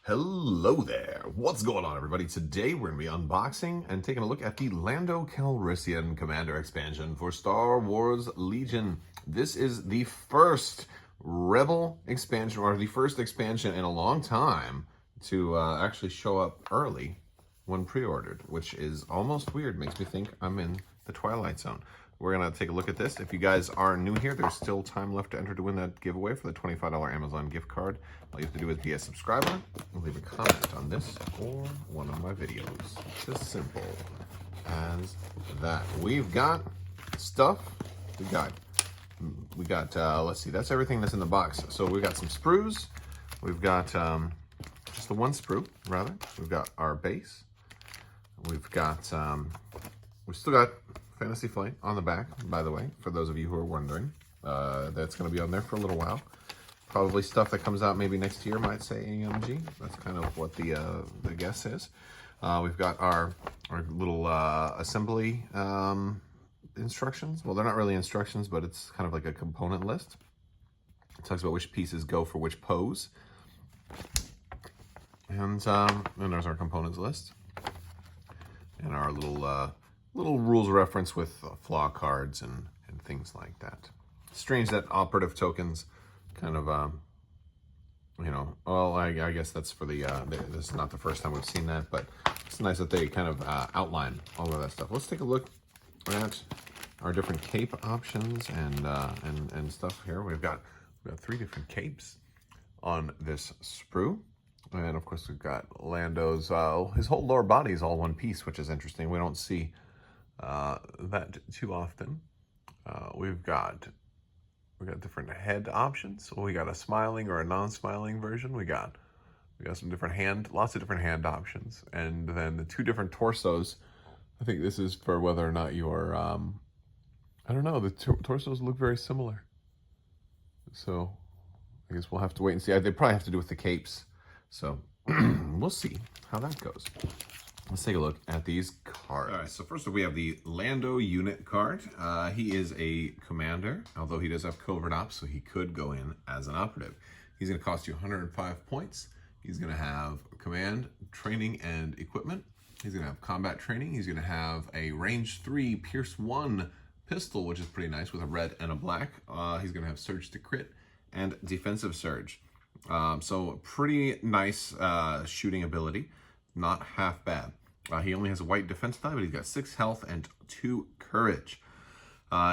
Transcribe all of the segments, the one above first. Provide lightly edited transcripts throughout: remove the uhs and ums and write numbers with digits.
Hello there. What's going on, everybody? Today we're going to be unboxing and taking a look at the Lando Calrissian Commander expansion for Star Wars Legion. This is the first Rebel expansion, or the first expansion in a long time to actually show up early when pre-ordered, which is almost weird. Makes me think I'm in the Twilight Zone. We're going to take a look at this. If you guys are new here, there's still time left to enter to win that giveaway for the $25 Amazon gift card. All you have to do is be a subscriber and leave a comment on this or one of my videos. It's as simple as that. We've got stuff. We got let's see, that's everything that's in the box. So we've got some sprues. We've got just the one sprue, rather. We've got our base. We've got, we've still got Fantasy Flight on the back, by the way, for those of you who are wondering. That's going to be on there for a little while. Probably stuff that comes out maybe next year might say AMG. That's kind of what the guess is. We've got our little assembly instructions. Well, they're not really instructions, but it's kind of like a component list. It talks about which pieces go for which pose. And there's our components list. And our little rules reference with flaw cards and things like that. Strange that operative tokens kind of, you know, well, I guess that's for the, this is not the first time we've seen that, but it's nice that they kind of outline all of that stuff. Let's take a look at our different cape options and stuff here. We've got 3 different capes on this sprue. And of course we've got Lando's, his whole lower body is all one piece, which is interesting. We don't see that too often. We've got different head options. So we got a smiling or a non-smiling version. We got some different lots of different hand options, and then the 2 different torsos. I think this is for whether or not you are, I don't know, the torsos look very similar. So I guess we'll have to wait and see. They probably have to do with the capes. So we'll see how that goes. Let's take a look at these cards. All right, so first we have the Lando unit card. He is a commander, although he does have covert ops, so he could go in as an operative. He's going to cost you 105 points. He's going to have command, training, and equipment. He's going to have combat training. He's going to have a range 3 Pierce 1 pistol, which is pretty nice, with a red and a black. He's going to have surge to crit and defensive surge. So pretty nice shooting ability. Not half bad. He only has a white defense die, but he's got 6 health and 2 courage.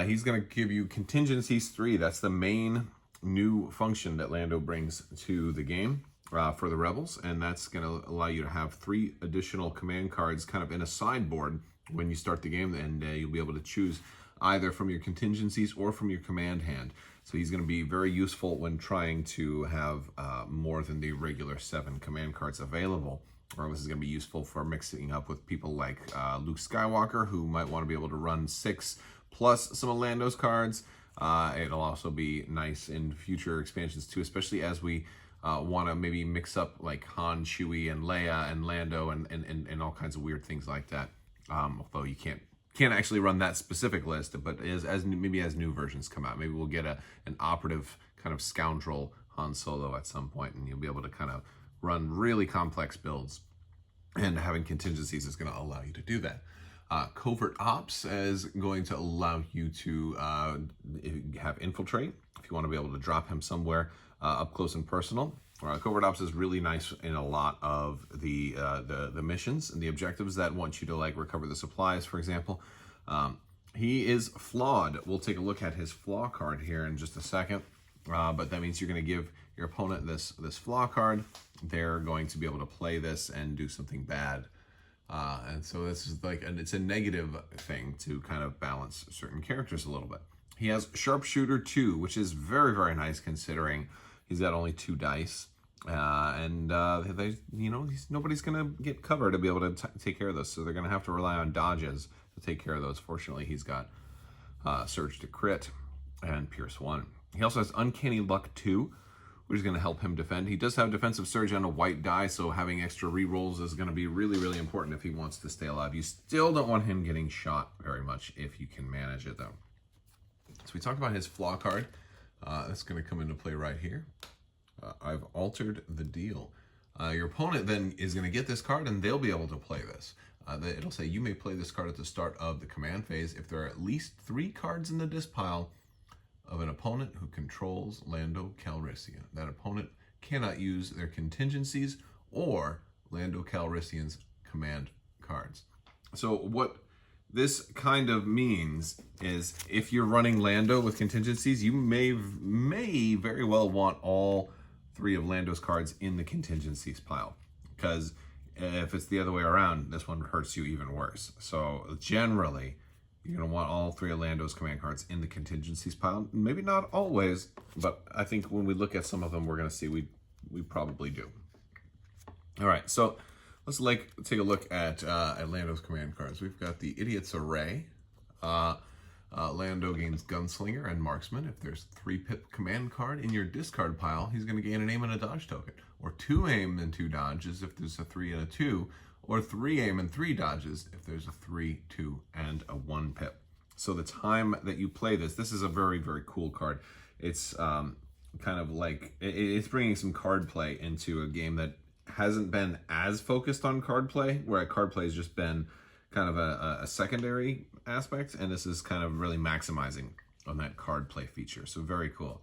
He's going to give you contingencies 3. That's the main new function that Lando brings to the game for the Rebels, and that's going to allow you to have 3 additional command cards kind of in a sideboard when you start the game, and you'll be able to choose either from your contingencies or from your command hand. So he's going to be very useful when trying to have more than the regular 7 command cards available. Or this is going to be useful for mixing up with people like Luke Skywalker, who might want to be able to run 6 plus some of Lando's cards. It'll also be nice in future expansions too, especially as we want to maybe mix up like Han, Chewie, and Leia, and Lando, and all kinds of weird things like that. Although you can't actually run that specific list, but maybe as new versions come out, maybe we'll get an operative kind of scoundrel Han Solo at some point, and you'll be able to kind of run really complex builds, and having contingencies is going to allow you to do that. Covert Ops is going to allow you to have infiltrate if you want to be able to drop him somewhere up close and personal. Covert Ops is really nice in a lot of the missions and the objectives that want you to like recover the supplies, for example. He is flawed. We'll take a look at his flaw card here in just a second. But that means you're going to give your opponent this flaw card. They're going to be able to play this and do something bad. And so this is like, and it's a negative thing to kind of balance certain characters a little bit. He has Sharpshooter 2, which is very, very nice considering he's got only 2 dice. They, you know, nobody's going to get cover to be able to take care of this. So they're going to have to rely on dodges to take care of those. Fortunately, he's got Surge to Crit and Pierce 1. He also has Uncanny Luck 2, which is going to help him defend. He does have Defensive Surge and a white die, so having extra rerolls is going to be really, really important if he wants to stay alive. You still don't want him getting shot very much if you can manage it, though. So we talked about his flaw card. That's going to come into play right here. I've altered the deal. Your opponent then is going to get this card and they'll be able to play this. It'll say you may play this card at the start of the command phase if there are at least 3 cards in the disc pile of an opponent who controls Lando Calrissian. That opponent cannot use their contingencies or Lando Calrissian's command cards. So what this kind of means is if you're running Lando with contingencies, you may very well want all 3 of Lando's cards in the contingencies pile, because if it's the other way around, this one hurts you even worse. So generally, you're going to want all 3 of Lando's command cards in the contingencies pile. Maybe not always, but I think when we look at some of them, we're going to see we probably do. All right, so let's take a look at Lando's command cards. We've got the Idiot's Array. Lando gains Gunslinger and Marksman. If there's 3 pip command card in your discard pile, he's going to gain an aim and a dodge token. Or 2 aim and 2 dodges if there's a 3 and a 2. Or 3 aim and 3 dodges if there's a 3, 2, and a 1 pip. So the time that you play this is a very, very cool card. It's kind of like, it's bringing some card play into a game that hasn't been as focused on card play, where card play has just been kind of a secondary aspect, and this is kind of really maximizing on that card play feature. So very cool.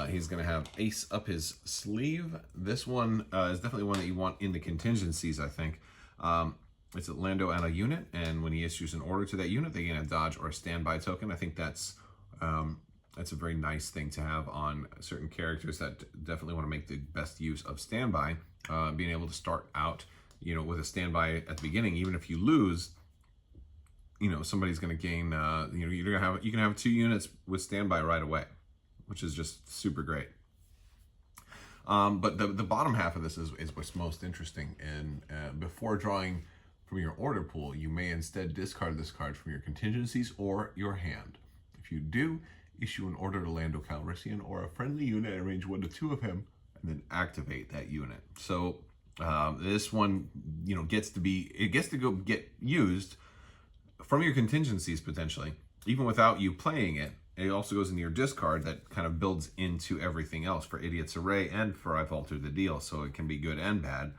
He's going to have Ace up his sleeve. This one is definitely one that you want in the contingencies, I think. It's a Lando and a unit, and when he issues an order to that unit, they gain a dodge or a standby token. I think that's a very nice thing to have on certain characters that definitely want to make the best use of standby. Being able to start out, with a standby at the beginning, even if you lose, somebody's going to gain. You can have 2 units with standby right away, which is just super great. But the bottom half of this is what's most interesting. And before drawing from your order pool, you may instead discard this card from your contingencies or your hand. If you do, issue an order to Lando Calrissian or a friendly unit and range 1 to 2 of him, and then activate that unit. So this one, gets to go get used from your contingencies potentially, even without you playing it. It also goes into your discard that kind of builds into everything else for Idiot's Array and for I've Altered the Deal, so it can be good and bad.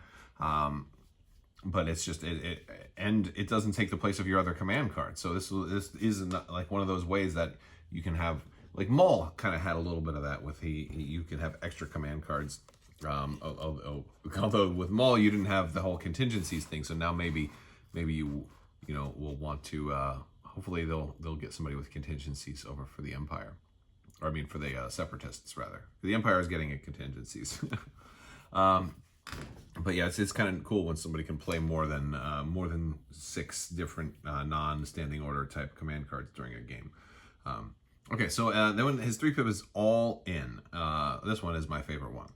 But it's just it doesn't take the place of your other command card. So this isn't like one of those ways that you can have, like Maul kind of had a little bit of that with you can have extra command cards. Although with Maul you didn't have the whole contingencies thing, so now maybe you will want to. Hopefully they'll get somebody with contingencies over for the Empire, or I mean for the Separatists rather. The Empire is getting contingencies. But yeah, it's kind of cool when somebody can play more than 6 different non-standing order type command cards during a game. Okay, so then when his 3 pip is all in, this one is my favorite one.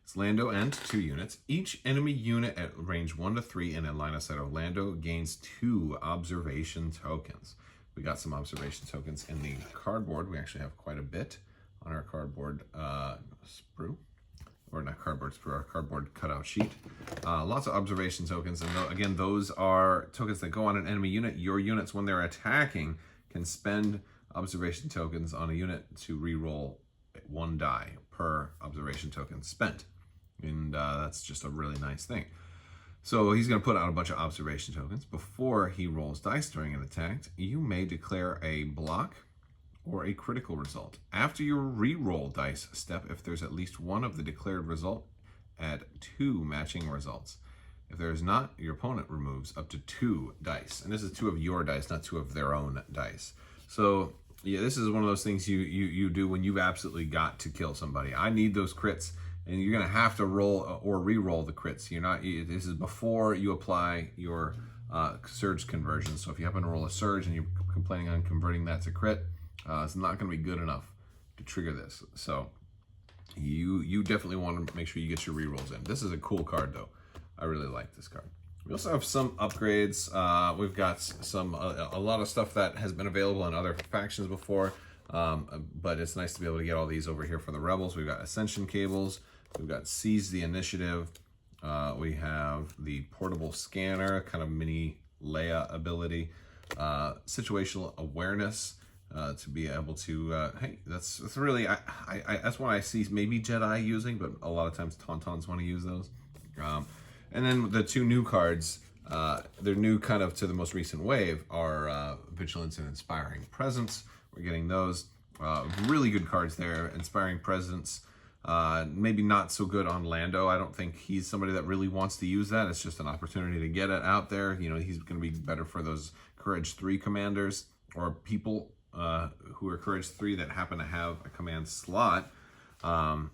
It's Lando and 2 units. Each enemy unit at range 1 to 3 in a line of sight of Lando gains 2 observation tokens. We got some observation tokens in the cardboard. We actually have quite a bit on our cardboard sprue. Or not cardboard sprue, our cardboard cutout sheet. Lots of observation tokens. And again, those are tokens that go on an enemy unit. Your units, when they're attacking, can spend observation tokens on a unit to re-roll 1 die per observation token spent. And that's just a really nice thing. So he's going to put out a bunch of observation tokens. Before he rolls dice during an attack, you may declare a block or a critical result. After your re-roll dice step, if there's at least one of the declared result, add 2 matching results. If there is not, your opponent removes up to 2 dice. And this is 2 of your dice, not 2 of their own dice. So yeah, this is one of those things you do when you've absolutely got to kill somebody. I need those crits, and you're going to have to roll or re-roll the crits. This is before you apply your surge conversion. So if you happen to roll a surge and you're planning on converting that to crit, it's not going to be good enough to trigger this. So you definitely want to make sure you get your re-rolls in. This is a cool card, though. I really like this card. We also have some upgrades. We've got a lot of stuff that has been available in other factions before, but it's nice to be able to get all these over here for the Rebels. We've got Ascension Cables. We've got Seize the Initiative. We have the Portable Scanner, kind of mini Leia ability. Situational Awareness, to be able to, hey, that's really, that's one I see maybe Jedi using, but a lot of times Tauntauns want to use those. And then the two new cards, they're new kind of to the most recent wave, are Vigilance and Inspiring Presence. We're getting those. Really good cards there. Inspiring Presence, maybe not so good on Lando. I don't think he's somebody that really wants to use that. It's just an opportunity to get it out there. You know, he's going to be better for those Courage 3 commanders or people who are Courage 3 that happen to have a command slot. And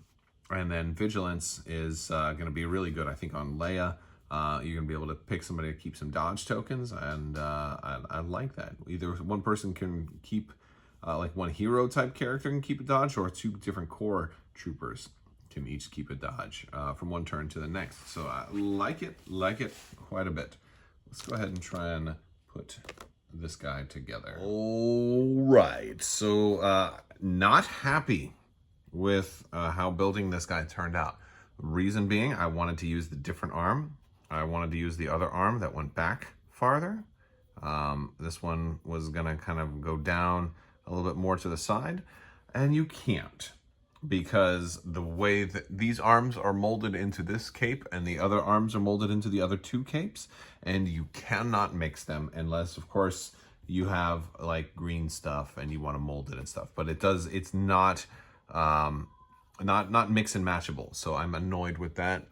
then Vigilance is going to be really good, I think, on Leia. You're going to be able to pick somebody to keep some dodge tokens, and I like that. Either one person can keep, like one hero type character can keep a dodge, or two different core troopers can each keep a dodge from one turn to the next. So I like it quite a bit. Let's go ahead and try and put this guy together. All right, so not happy with how building this guy turned out. Reason being, I wanted to use the different arm. I wanted to use the other arm that went back farther. This one was gonna kind of go down a little bit more to the side, and you can't, because the way that these arms are molded into this cape and the other arms are molded into the other two capes, and you cannot mix them unless, of course, you have like green stuff and you want to mold it and stuff. But it's not mix and matchable, so I'm annoyed with that.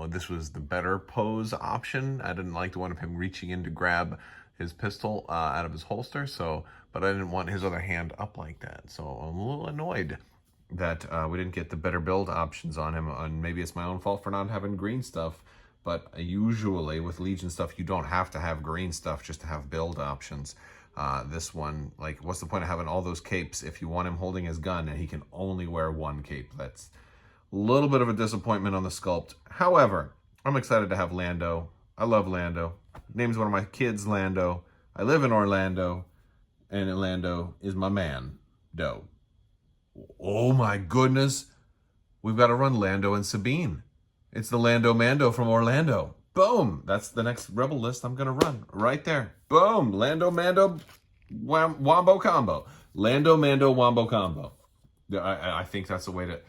This was the better pose option. I didn't like the one of him reaching in to grab his pistol out of his holster, but I didn't want his other hand up like that, so I'm a little annoyed that we didn't get the better build options on him, and maybe it's my own fault for not having green stuff, but usually with Legion stuff, you don't have to have green stuff just to have build options. This one, like, what's the point of having all those capes if you want him holding his gun and he can only wear one cape? That's a little bit of a disappointment on the sculpt. However, I'm excited to have Lando. I love Lando. Name's one of my kids Lando. I live in Orlando, and Lando is my man, Doe. Oh my goodness. We've got to run Lando and Sabine. It's the Lando Mando from Orlando. Boom! That's the next Rebel list I'm going to run right there. Boom! Lando Mando Wombo combo. Lando Mando Wombo combo. I think that's the way to...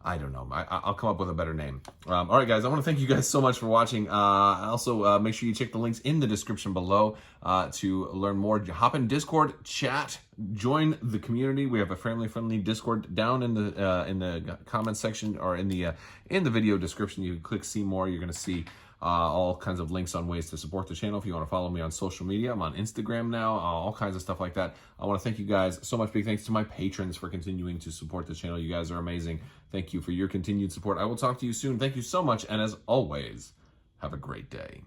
I don't know. I'll come up with a better name. All right, guys. I want to thank you guys so much for watching. Also, make sure you check the links in the description below to learn more. Hop in Discord, chat, join the community. We have a family-friendly Discord down in the comment section, or in the video description. You can click see more. You're going to see all kinds of links on ways to support the channel. If you want to follow me on social media, I'm on Instagram now, all kinds of stuff like that. I want to thank you guys so much. Big thanks to my patrons for continuing to support the channel. You guys are amazing. Thank you for your continued support. I will talk to you soon. Thank you so much. And as always, have a great day.